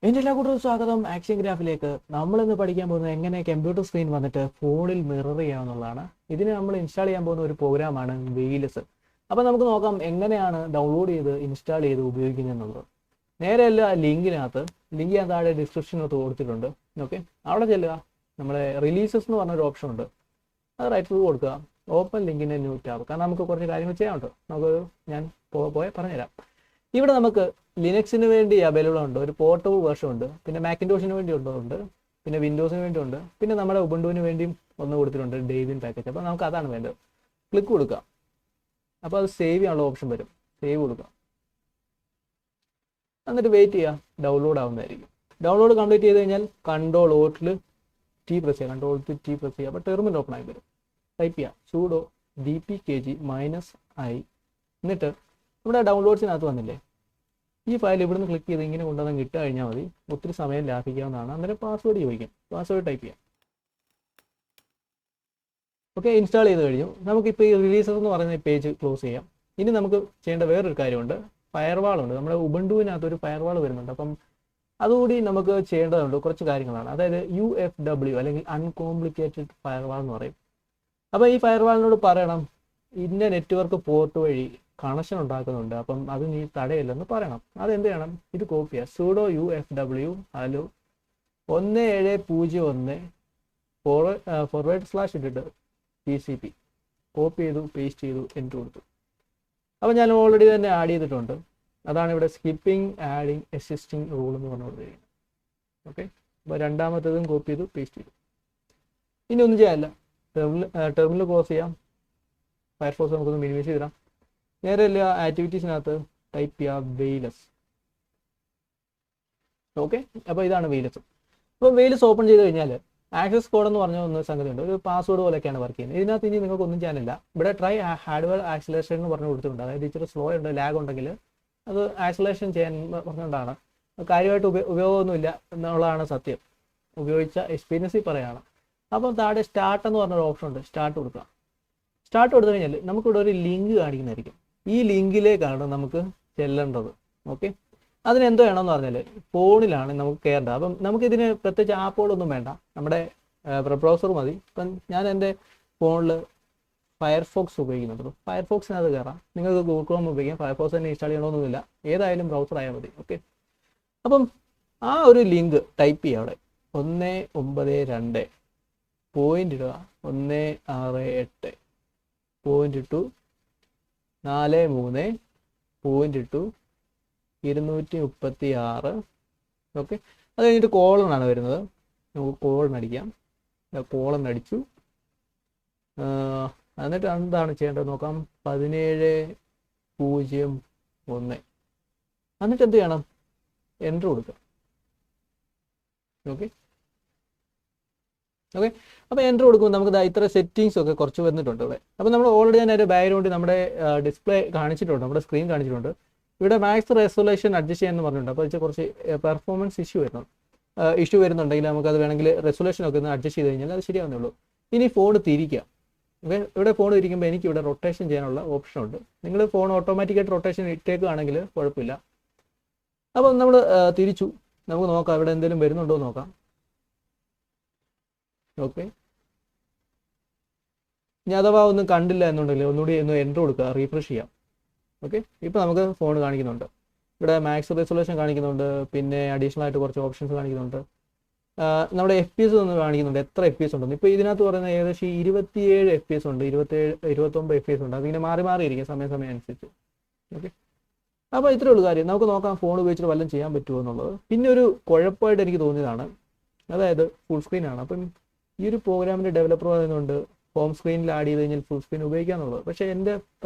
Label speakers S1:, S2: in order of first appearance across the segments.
S1: എൻ്റെ എല്ലാ കൂട്ടർക്കും സ്വാഗതം ആക്ഷൻ ഗ്രാഫിലേക്ക്. നമ്മളിന്ന് പഠിക്കാൻ പോകുന്നത് എങ്ങനെ കമ്പ്യൂട്ടർ സ്ക്രീൻ വന്നിട്ട് ഫോണിൽ മിറർ ചെയ്യാമെന്നുള്ളതാണ്. ഇതിന് നമ്മൾ ഇൻസ്റ്റാൾ ചെയ്യാൻ പോകുന്ന ഒരു പ്രോഗ്രാമാണ് വെയിലസ്. അപ്പോൾ നമുക്ക് നോക്കാം എങ്ങനെയാണ് ഡൗൺലോഡ് ചെയ്ത് ഇൻസ്റ്റാൾ ചെയ്ത് ഉപയോഗിക്കുന്നതെന്നുള്ളത്. നേരെയല്ല ലിങ്ക് ഞാൻ താഴെ ഡിസ്ക്രിപ്ഷനകത്ത് കൊടുത്തിട്ടുണ്ട്. ഓക്കെ, അവിടെ ചെല്ലുക. നമ്മുടെ റിലീസസ് എന്ന് പറഞ്ഞൊരു ഓപ്ഷൻ ഉണ്ട്, അത് റൈറ്റ് ക്ലിക്ക് കൊടുക്കുക, ഓപ്പൺ ലിങ്കിൻ്റെ ന്യൂ ടാബ്. കാരണം നമുക്ക് കുറച്ച് കാര്യങ്ങൾ ചെയ്യാനുണ്ട്. ഞാൻ പറഞ്ഞുതരാം. ഇവിടെ നമുക്ക് ലിനക്സിന് വേണ്ടി അവൈലബിൾ ഉണ്ട്, ഒരു പോർട്ടബിൾ വേർഷൻ ഉണ്ട്, പിന്നെ മാക്കിൻടോഷിന് വേണ്ടി ഉണ്ട്, പിന്നെ വിൻഡോസിന് വേണ്ടി ഉണ്ട്, പിന്നെ നമ്മുടെ ഉബുണ്ടുവിന് വേണ്ടിയും ഒന്ന് കൊടുത്തിട്ടുണ്ട്, ഡെയ്വിൻ പാക്കേജ്. അപ്പോൾ നമുക്ക് അതാണ് വേണ്ടത്. ക്ലിക്ക് കൊടുക്കുക. അപ്പോൾ അത് സേവ് ചെയ്യാനുള്ള ഓപ്ഷൻ വരും. സേവ് കൊടുക്കുക, എന്നിട്ട് വെയിറ്റ് ചെയ്യുക, ഡൗൺലോഡ് ആവുന്നതായിരിക്കും. ഡൗൺലോഡ് കംപ്ലീറ്റ് ചെയ്ത് കഴിഞ്ഞാൽ Ctrl+T പ്രസ് ചെയ്യുക. അപ്പോൾ ടെർമിനൽ ഓപ്പൺ ആയി വരും. ടൈപ്പ് ചെയ്യുക sudo dpkg-i. എന്നിട്ട് നമ്മുടെ ഡൗൺലോഡ്സിനകത്ത് വന്നില്ലേ, ഈ ഫയൽ ഇവിടുന്ന് ക്ലിക്ക് ചെയ്ത് ഇങ്ങനെ കൊണ്ടുവന്ന് ഇട്ട് കഴിഞ്ഞാൽ മതി. ഒത്തിരി സമയം ലാഭിക്കാവുന്നതാണ്. അന്നേരം പാസ്വേഡ് ചോദിക്കും, പാസ്വേഡ് ടൈപ്പ് ചെയ്യാം. ഓക്കെ, ഇൻസ്റ്റാൾ ചെയ്ത് കഴിഞ്ഞു. നമുക്കിപ്പോൾ ഈ റിലീസർ എന്ന് പറയുന്ന പേജ് ക്ലോസ് ചെയ്യാം. ഇനി നമുക്ക് ചെയ്യേണ്ട വേറൊരു കാര്യമുണ്ട്, ഫയർവാളുണ്ട്. നമ്മുടെ ഉബുണ്ടുവിനകത്ത് ഒരു ഫയർവാൾ വരുന്നുണ്ട്. അപ്പം അതുകൂടി നമുക്ക് ചെയ്യേണ്ടതുണ്ട്. കുറച്ച് കാര്യങ്ങളാണ്, അതായത് UFW അല്ലെങ്കിൽ അൺകോംപ്ലിക്കേറ്റഡ് ഫയർവാൾ എന്ന് പറയും. അപ്പോൾ ഈ ഫയർവാളിനോട് പറയണം, ഇന്ന നെറ്റ്വർക്ക് പോർട്ട് വഴി കണക്ഷൻ ഉണ്ടാക്കുന്നുണ്ട്, അപ്പം അത് നീ തടയില്ലെന്ന് പറയണം. അതെന്ത് ചെയ്യണം, ഇത് കോപ്പി ചെയ്യുക. sudo UFW ഹലോ 1701 / ഇട്ടിട്ട് TCP കോപ്പി ചെയ്തു, പേസ്റ്റ് ചെയ്തു, എൻ്റർ കൊടുത്തു. അപ്പം ഞാൻ ഓൾറെഡി തന്നെ ആഡ് ചെയ്തിട്ടുണ്ട്. അതാണ് ഇവിടെ സ്കിപ്പിംഗ് ആഡിങ് എക്സിസ്റ്റിംഗ് റൂൾ എന്ന് പറഞ്ഞു കൊടുത്തിരിക്കുന്നത്. ഓക്കെ, അപ്പോൾ രണ്ടാമത്തേതും കോപ്പി ചെയ്തു, പേസ്റ്റ് ചെയ്തു. ഇനി ഒന്നും ചെയ്യാനില്ല, ടെർമിനൽ ക്ലോസ് ചെയ്യാം. ഫയർഫോക്സ് നമുക്കൊന്ന് മിനിമൈസ് ചെയ്തിടാം. നേരെ ആക്ടിവിറ്റീസിനകത്ത് ടൈപ്പ് ചെയ്യുക വെയിലസ്. ഓക്കെ, അപ്പോൾ ഇതാണ് വെയിലസ്. അപ്പോൾ വെയിലസ് ഓപ്പൺ ചെയ്ത് കഴിഞ്ഞാൽ ആക്സസ് കോഡ് എന്ന് പറഞ്ഞ ഒന്ന് സംഗതി ഉണ്ട്, ഒരു പാസ്വേഡ് പോലെയൊക്കെയാണ് വർക്ക് ചെയ്യുന്നത്. ഇതിനകത്ത് ഇനി നിങ്ങൾക്ക് ഒന്നും ചെയ്യാനില്ല. ഇവിടെ ട്രൈ ഹാർഡ്വെയർ ആക്സിലേഷൻ എന്ന് പറഞ്ഞു കൊടുത്തിട്ടുണ്ട്. അതായത് ഇച്ചിരി സ്ലോ ഉണ്ട്, ലാഗ് ഉണ്ടെങ്കിൽ അത് ആക്സിലേഷൻ ചെയ്യാൻ പറഞ്ഞുകൊണ്ടാണ്. കാര്യമായിട്ട് ഉപയോഗമൊന്നുമില്ല എന്നുള്ളതാണ് സത്യം. ഉപയോഗിച്ച എക്സ്പീരിയൻസിൽ പറയുകയാണ്. അപ്പം താഴെ സ്റ്റാർട്ട് എന്ന് പറഞ്ഞൊരു ഓപ്ഷൻ ഉണ്ട്, സ്റ്റാർട്ട് കൊടുക്കുക. സ്റ്റാർട്ട് കൊടുത്തു കഴിഞ്ഞാൽ നമുക്കിവിടെ ഒരു ലിങ്ക് കാണിക്കുന്നതായിരിക്കും. ഈ ലിങ്കിലേക്കാണ് നമുക്ക് ചെല്ലേണ്ടത്. ഓക്കെ, അതിനെന്തോ വേണമെന്ന് പറഞ്ഞാൽ ഫോണിലാണ് നമുക്ക് കയറേണ്ടത്. അപ്പം നമുക്കിതിന് പ്രത്യേകിച്ച് ആപ്പുകളൊന്നും വേണ്ട, നമ്മുടെ ബ്രൗസർ മതി. ഇപ്പം ഞാൻ എൻ്റെ ഫോണിൽ ഫയർഫോക്സ് ഉപയോഗിക്കുന്നുണ്ട്. ഫയർഫോക്സിനകത്ത് കയറാം. നിങ്ങൾക്ക് ഗൂഗിൾ ക്രോം ഉപയോഗിക്കാം, ഫയർഫോക്സ് തന്നെ ഇൻസ്റ്റാൾ ചെയ്യണമെന്നൊന്നുമില്ല, ഏതായാലും ബ്രൗസർ ആയാൽ മതി. ഓക്കെ, അപ്പം ആ ഒരു ലിങ്ക് ടൈപ്പ് ചെയ്യുക. അവിടെ 192 പോയിന്റ് ഇടുക, 168 പോയിന്റ് ഇട്ടു, 43 പോയിന്റ് ഇട്ടു, 236. ഓക്കെ, അത് കഴിഞ്ഞിട്ട് കോളനാണ് വരുന്നത്. നമുക്ക് കോളൻ അടിക്കാം. കോളൻ അടിച്ചു. എന്നിട്ട് എന്താണ് ചെയ്യേണ്ടത് നോക്കാം. 1701 എന്നിട്ട് എന്ത് ചെയ്യണം, എൻ്റർ കൊടുക്കുക. ഓക്കെ, അപ്പോൾ എൻ്റർ കൊടുക്കുമ്പോൾ നമുക്ക് ഇത്ര സെറ്റിങ്സ് ഒക്കെ കുറച്ച് വന്നിട്ടുണ്ട് ഇവിടെ. അപ്പോൾ നമ്മൾ ഓൾറെഡി തന്നെ ഒരു ബാക്ക്ഗ്രൗണ്ട് നമ്മുടെ ഡിസ്പ്ലേ കാണിച്ചിട്ടുണ്ട്, നമ്മുടെ സ്ക്രീൻ കാണിച്ചിട്ടുണ്ട്. ഇവിടെ മാക്സ് റെസൊല്യൂഷൻ അഡ്ജസ്റ്റ് ചെയ്യാൻ പറഞ്ഞിട്ടുണ്ട്. അപ്പോൾ കുറച്ച് പെർഫോമൻസ് ഇഷ്യൂ വരുന്നുണ്ടെങ്കിൽ നമുക്കത് വേണമെങ്കിൽ റെസൊല്യൂഷൻ ഒക്കെ ഒന്ന് അഡ്ജസ്റ്റ് ചെയ്ത് കഴിഞ്ഞാൽ അത് ശരിയാവുന്നേ ഉള്ളൂ. ഇനി ഫോൺ തിരിക്കുക. ഇവിടെ ഫോൺ തിരിക്കുമ്പോൾ എനിക്ക് ഇവിടെ റൊട്ടേഷൻ ചെയ്യാനുള്ള ഓപ്ഷൻ ഉണ്ട്. നിങ്ങൾ ഫോൺ ഓട്ടോമാറ്റിക്കായിട്ട് റൊട്ടേഷൻ ഇട്ടേക്കുകയാണെങ്കിൽ കുഴപ്പമില്ല. അപ്പോൾ നമ്മൾ തിരിച്ചു. നമുക്ക് നോക്കാം ഇവിടെ എന്തെങ്കിലും വരുന്നുണ്ടോ എന്ന് നോക്കാം. ഓക്കെ, ഇനി അഥവാ ഒന്നും കണ്ടില്ല എന്നുണ്ടെങ്കിൽ ഒന്നുകൂടി ഒന്ന് എൻ്റർ കൊടുക്കുക, റീഫ്രഷ് ചെയ്യാം. ഓക്കെ, ഇപ്പോൾ നമുക്ക് ഫോൺ കാണിക്കുന്നുണ്ട്. ഇവിടെ മാക്സ് റെസൊല്യൂഷൻ കാണിക്കുന്നുണ്ട്, പിന്നെ അഡീഷണൽ ആയിട്ട് കുറച്ച് ഓപ്ഷൻസ് കാണിക്കുന്നുണ്ട്. നമ്മുടെ FPS ഒന്ന് കാണിക്കുന്നുണ്ട്, എത്ര FPS ഉണ്ടെന്ന്. ഇപ്പോൾ ഇതിനകത്ത് പറയുന്നത് ഏകദേശം 27 FPS ഉണ്ട്, 29 FPS ഉണ്ട്. അതിങ്ങനെ മാറിയിരിക്കും സമയം അനുസരിച്ച്. ഓക്കെ, അപ്പോൾ ഇത്രയേ ഉള്ളൂ കാര്യം. നമുക്ക് നോക്കാം ഫോൺ ഉപയോഗിച്ചിട്ട് വല്ലതും ചെയ്യാൻ പറ്റുമോ എന്നുള്ളത്. പിന്നെ ഒരു കുഴപ്പമായിട്ട് എനിക്ക് തോന്നിയതാണ്, അതായത് ഫുൾ സ്ക്രീനാണ്. അപ്പം ഈ ഒരു പ്രോഗ്രാമിൻ്റെ ഡെവലപ്പർ പറയുന്നുണ്ട് ഹോം സ്ക്രീനിൽ ആഡ് ചെയ്ത് കഴിഞ്ഞാൽ ഫുൾ സ്ക്രീൻ ഉപയോഗിക്കാന്നുള്ളത്. പക്ഷേ എൻ്റെ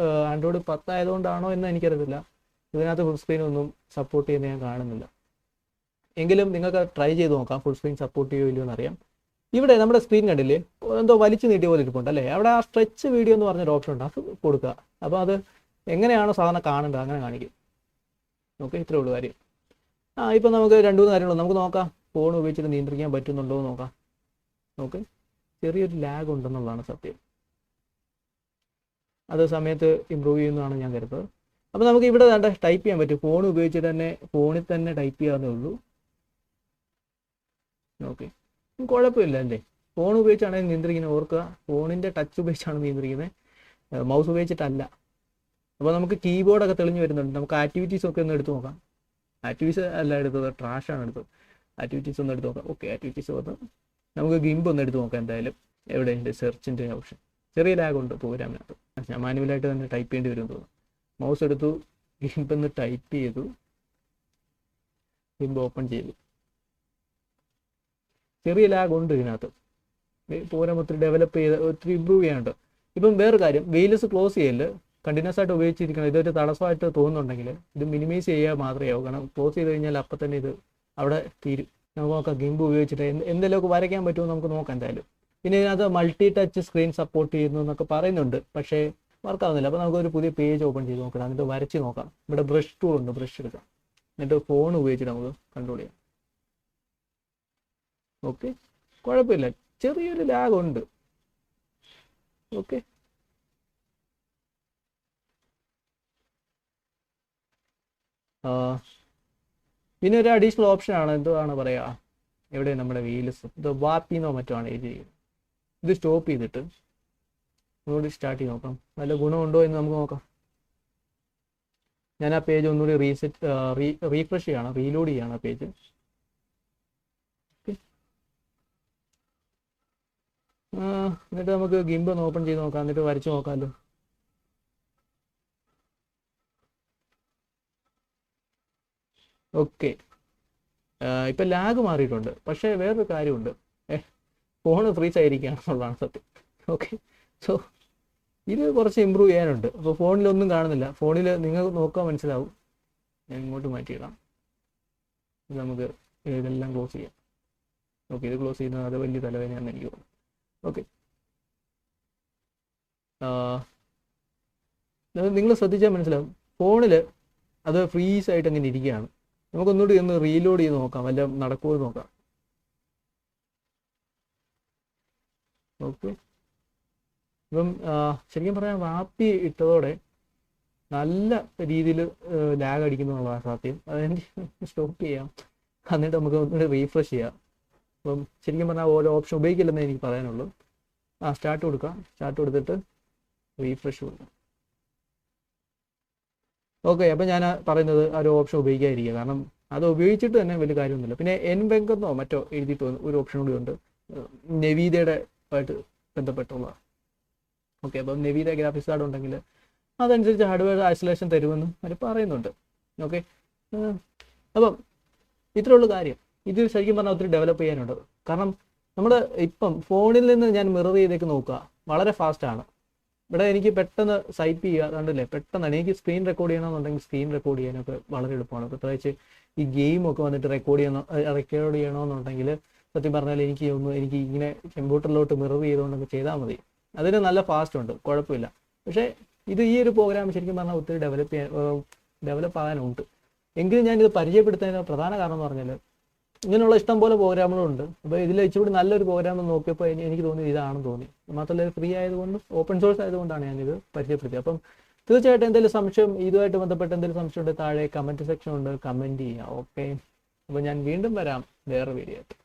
S1: ആൻഡ്രോയിഡ് 10 ആയതുകൊണ്ടാണോ എന്ന് എനിക്കറിയത്തില്ല, ഇതിനകത്ത് ഫുൾ സ്ക്രീൻ ഒന്നും സപ്പോർട്ട് ചെയ്യുന്നത് ഞാൻ കാണുന്നില്ല. എങ്കിലും നിങ്ങൾക്ക് ട്രൈ ചെയ്ത് നോക്കാം, ഫുൾ സ്ക്രീൻ സപ്പോർട്ട് ചെയ്യുമോ ഇല്ലയോ എന്നറിയാം. ഇവിടെ നമ്മുടെ സ്ക്രീൻ കണ്ടില്ലേ, എന്തോ വലിച്ചു നീട്ടിയ പോലെ ഇരിപ്പുണ്ട് അല്ലേ. അവിടെ ആ സ്ട്രെച്ച് വീഡിയോ എന്ന് പറഞ്ഞൊരു ഓപ്ഷൻ ഉണ്ട്, അത് കൊടുക്കുക. അപ്പോൾ അത് എങ്ങനെയാണോ സാധാരണ കാണേണ്ടത് അങ്ങനെ കാണിക്കും. ഓക്കെ, ഇത്രയേ ഉള്ളൂ കാര്യം. ഇപ്പം നമുക്ക് 2-3 കാര്യങ്ങളുണ്ട്. നമുക്ക് നോക്കാം ഫോൺ ഉപയോഗിച്ചിട്ട് നിയന്ത്രിക്കാൻ പറ്റുന്നുണ്ടോ എന്ന് നോക്കാം. ഓക്കെ, ചെറിയൊരു ലാഗ് ഉണ്ടെന്നുള്ളതാണ് സത്യം. അത് സമയത്ത് ഇമ്പ്രൂവ് ചെയ്യുന്നതാണ് ഞാൻ കരുതുന്നത്. അപ്പോൾ നമുക്ക് ഇവിടെ ടൈപ്പ് ചെയ്യാൻ പറ്റും. ഫോൺ ഉപയോഗിച്ചിട്ട് തന്നെ ഫോണിൽ തന്നെ ടൈപ്പ് ചെയ്യാവുന്നേ ഉള്ളൂ. ഓക്കെ, കുഴപ്പമില്ല അല്ലേ? ഫോൺ ഉപയോഗിച്ചാണ് നിയന്ത്രിക്കുന്നത്, ഓർക്കുക ഫോണിൻ്റെ ടച്ച് ഉപയോഗിച്ചാണ് നിയന്ത്രിക്കുന്നത്, മൗസ് ഉപയോഗിച്ചിട്ടല്ല. അപ്പോൾ നമുക്ക് കീബോർഡൊക്കെ തെളിഞ്ഞ് വരുന്നുണ്ട്. നമുക്ക് ആക്ടിവിറ്റീസ് ഒക്കെ ഒന്ന് എടുത്ത് നോക്കാം. ആക്ടിവിറ്റീസ് അല്ല എടുത്തത്, ട്രാഷാണ് എടുത്തത്. ആക്ടിവിറ്റീസ് ഒന്ന് എടുത്ത് നോക്കാം. ഓക്കെ, ആക്ടിവിറ്റീസ് വന്ന് നമുക്ക് ഗിംബ് ഒന്ന് എടുത്ത് നോക്കാം. എന്തായാലും എവിടെയുണ്ട് സെർച്ചിൻ്റെ ഓപ്ഷൻ? ചെറിയ ലാഗ് ഉണ്ട് പ്രോഗ്രാമിനകത്ത്. ഞാൻ മാനുവലായിട്ട് തന്നെ ടൈപ്പ് ചെയ്യേണ്ടി വരും തോന്നുന്നു. മൗസ് എടുത്തു, ഗിംബ് ഒന്ന് ടൈപ്പ് ചെയ്തു, ഗിംബ് ഓപ്പൺ ചെയ്തു. ചെറിയ ലാഗ് ഉണ്ട് ഇതിനകത്ത്. പ്രോഗ്രാം ഒത്തിരി ഡെവലപ്പ് ചെയ്ത് ഒത്തിരി ഇമ്പ്രൂവ് ചെയ്യാനുണ്ട്. ഇപ്പം വേറെ കാര്യം, വെയിലസ് ക്ലോസ് ചെയ്യല് കണ്ടിന്യൂസ് ആയിട്ട് ഉപയോഗിച്ചിരിക്കണം. ഇതൊരു തടസ്സമായിട്ട് തോന്നുന്നുണ്ടെങ്കിൽ ഇത് മിനിമൈസ് ചെയ്യുക മാത്രമേ ആവൂ. കാരണം ക്ലോസ് ചെയ്ത് കഴിഞ്ഞാൽ അപ്പം തന്നെ ഇത് അവിടെ തീരും. നമുക്ക് നോക്കാം ഗിംബ് ഉപയോഗിച്ചിട്ട് എന്തെങ്കിലുമൊക്കെ വരയ്ക്കാൻ പറ്റുമോ നമുക്ക് നോക്കാം എന്തായാലും. പിന്നെ ഇതിനകത്ത് മൾട്ടി ടച്ച് സ്ക്രീൻ സപ്പോർട്ട് ചെയ്യുന്നു എന്നൊക്കെ പറയുന്നുണ്ട്, പക്ഷേ വർക്കാവുന്നില്ല. അപ്പോൾ നമുക്കൊരു പുതിയ പേജ് ഓപ്പൺ ചെയ്ത് നോക്കണം, എന്നിട്ട് വരച്ച് നോക്കാം. ഇവിടെ ബ്രഷ് ടൂൾ ഉണ്ട്, ബ്രഷ് എടുക്കാം, എന്നിട്ട് ഫോൺ ഉപയോഗിച്ചിട്ട് നമുക്ക് കൺട്രോൾ ചെയ്യാം. ഓക്കെ, കുഴപ്പമില്ല, ചെറിയൊരു ലാഗ് ഉണ്ട്. ഓക്കെ, പിന്നെ ഒരു അഡീഷണൽ ഓപ്ഷനാണ്, എന്താണ് പറയുക, എവിടെ നമ്മുടെ വീൽസ് ഇത് വാപ്പിന്നോ മറ്റോ ആണ് എഴുതിയിരിക്കുന്നത്. ഇത് സ്റ്റോപ്പ് ചെയ്തിട്ട് ഒന്നുകൂടി സ്റ്റാർട്ട് ചെയ്ത് നോക്കാം, നല്ല ഗുണമുണ്ടോ എന്ന് നമുക്ക് നോക്കാം. ഞാൻ ആ പേജ് ഒന്നുകൂടി റീഫ്രഷ് ചെയ്യണം, റീലോഡ് ചെയ്യണം ആ പേജ്. എന്നിട്ട് നമുക്ക് ഗിംബ് ഒന്ന് ഓപ്പൺ ചെയ്ത് നോക്കാം, എന്നിട്ട് വരച്ച് നോക്കാമല്ലോ. ഓക്കെ, ഇപ്പം ലാഗ് മാറിയിട്ടുണ്ട്, പക്ഷേ വേറൊരു കാര്യമുണ്ട്, ഫോൺ ഫ്രീസ് ആയിരിക്കുകയാണെന്നുള്ളതാണ് സത്യം. ഓക്കെ, സോ ഇത് കുറച്ച് ഇമ്പ്രൂവ് ചെയ്യാനുണ്ട്. അപ്പോൾ ഫോണിലൊന്നും കാണുന്നില്ല, ഫോണിൽ നിങ്ങൾ നോക്കാൻ മനസ്സിലാവും. ഞാൻ ഇങ്ങോട്ട് മാറ്റിയിടാം, ഇത് നമുക്ക് ഇതെല്ലാം ക്ലോസ് ചെയ്യാം. ഓക്കെ, ഇത് ക്ലോസ് ചെയ്യുന്നത് അത് വലിയ തലവേദനയാണെന്ന് എനിക്ക് തോന്നുന്നു. ഓക്കെ, നിങ്ങൾ ശ്രദ്ധിച്ചാൽ മനസ്സിലാവും ഫോണിൽ അത് ഫ്രീസ് ആയിട്ട് അങ്ങനെ ഇരിക്കുകയാണ്. നമുക്കൊന്നുകൂടി ഒന്ന് റീലോഡ് ചെയ്ത് നോക്കാം, വല്ല നടക്കുമോ നോക്കാം. ഓക്കെ, ഇപ്പം ശരിക്കും പറഞ്ഞാൽ വാപ്പി ഇട്ടതോടെ നല്ല രീതിയിൽ ലാഗ് അടിക്കുന്നു എന്നുള്ളതാണ് സത്യം. അതെനിക്ക് സ്റ്റോപ്പ് ചെയ്യാം, എന്നിട്ട് നമുക്ക് ഒന്നുകൂടി റീഫ്രഷ് ചെയ്യാം. അപ്പം ശരിക്കും പറഞ്ഞാൽ ഓരോ ഓപ്ഷൻ ഉപയോഗിക്കില്ലെന്നേ എനിക്ക് പറയാനുള്ളൂ. സ്റ്റാർട്ട് കൊടുക്കാം, സ്റ്റാർട്ട് കൊടുത്തിട്ട് റീഫ്രഷ് കൊടുക്കാം. ഓക്കെ, അപ്പം ഞാൻ പറയുന്നത് ആ ഒരു ഓപ്ഷൻ ഉപയോഗിക്കാതിരിക്കുക, കാരണം അത് ഉപയോഗിച്ചിട്ട് തന്നെ വലിയ കാര്യമൊന്നുമില്ല. പിന്നെ എൻ ബെങ്കെന്നോ മറ്റോ എഴുതിയിട്ട് ഒരു ഓപ്ഷൻ കൂടി ഉണ്ട്, നെവീദയുടെ ആയിട്ട് ബന്ധപ്പെട്ടുള്ള. ഓക്കെ, അപ്പം നെവീദ ഗ്രാഫിക്സ് കാർഡ് ഉണ്ടെങ്കിൽ അതനുസരിച്ച് ഹാർഡ്വെയർ ഐസൊലേഷൻ തരുമെന്ന് അവർ പറയുന്നുണ്ട്. ഓക്കെ, അപ്പം ഇത്രയുള്ള കാര്യം. ഇത് ശരിക്കും പറഞ്ഞാൽ ഒത്തിരി ഡെവലപ്പ് ചെയ്യാനുണ്ട്. കാരണം നമ്മുടെ ഇപ്പം ഫോണിൽ നിന്ന് ഞാൻ മിറർ ചെയ്തേക്ക് നോക്കുക, വളരെ ഫാസ്റ്റാണ്. ഇവിടെ എനിക്ക് പെട്ടെന്ന് സൈപ്പ് ചെയ്യുക, കണ്ടില്ലേ, പെട്ടെന്നാണ്. എനിക്ക് സ്ക്രീൻ റെക്കോർഡ് ചെയ്യണമെന്നുണ്ടെങ്കിൽ സ്ക്രീൻ റെക്കോർഡ് ചെയ്യാനൊക്കെ വളരെ എളുപ്പമാണ്. പ്രത്യേകിച്ച് ഈ ഗെയിമൊക്കെ വന്നിട്ട് റെക്കോർഡ് ചെയ്യണമെന്നുണ്ടെങ്കിൽ സത്യം പറഞ്ഞാൽ എനിക്ക് ഇങ്ങനെ കമ്പ്യൂട്ടറിലോട്ട് മിറർ ചെയ്തുകൊണ്ടൊക്കെ ചെയ്താൽ മതി. അതിന് നല്ല ഫാസ്റ്റ് ഉണ്ട്, കുഴപ്പമില്ല. പക്ഷേ ഈ ഒരു പ്രോഗ്രാം ശരിക്കും പറഞ്ഞാൽ ഒത്തിരി ഡെവലപ്പ് ആകാനുണ്ട്. എങ്കിലും ഞാനിത് പരിചയപ്പെടുത്തുന്നതിന് പ്രധാന കാരണം എന്ന് പറഞ്ഞാൽ ഇങ്ങനെയുള്ള ഇഷ്ടം പോലെ പ്രോഗ്രാമുകളുണ്ട്. അപ്പോൾ ഇതിൽ ഇച്ചിരി നല്ലൊരു പ്രോഗ്രാം നോക്കിയപ്പോൾ എനിക്ക് തോന്നിയത് ഇതാണെന്ന് തോന്നി. മാത്രമല്ല ഇത് ഫ്രീ ആയതുകൊണ്ട്, ഓപ്പൺ സോഴ്സ് ആയതുകൊണ്ടാണ് ഞാനിത് പരിചയപ്പെടുത്തിയത്. അപ്പം തീർച്ചയായിട്ടും എന്തെങ്കിലും സംശയം, ഇതുമായിട്ട് ബന്ധപ്പെട്ട് എന്തെങ്കിലും സംശയം ഉണ്ടെങ്കിൽ താഴെ കമൻറ്റ് സെക്ഷൻ ഉണ്ട്, കമൻറ്റ് ചെയ്യുക. ഓക്കെ, അപ്പോൾ ഞാൻ വീണ്ടും വരാം വേറെ വീഡിയോ ആയിട്ട്.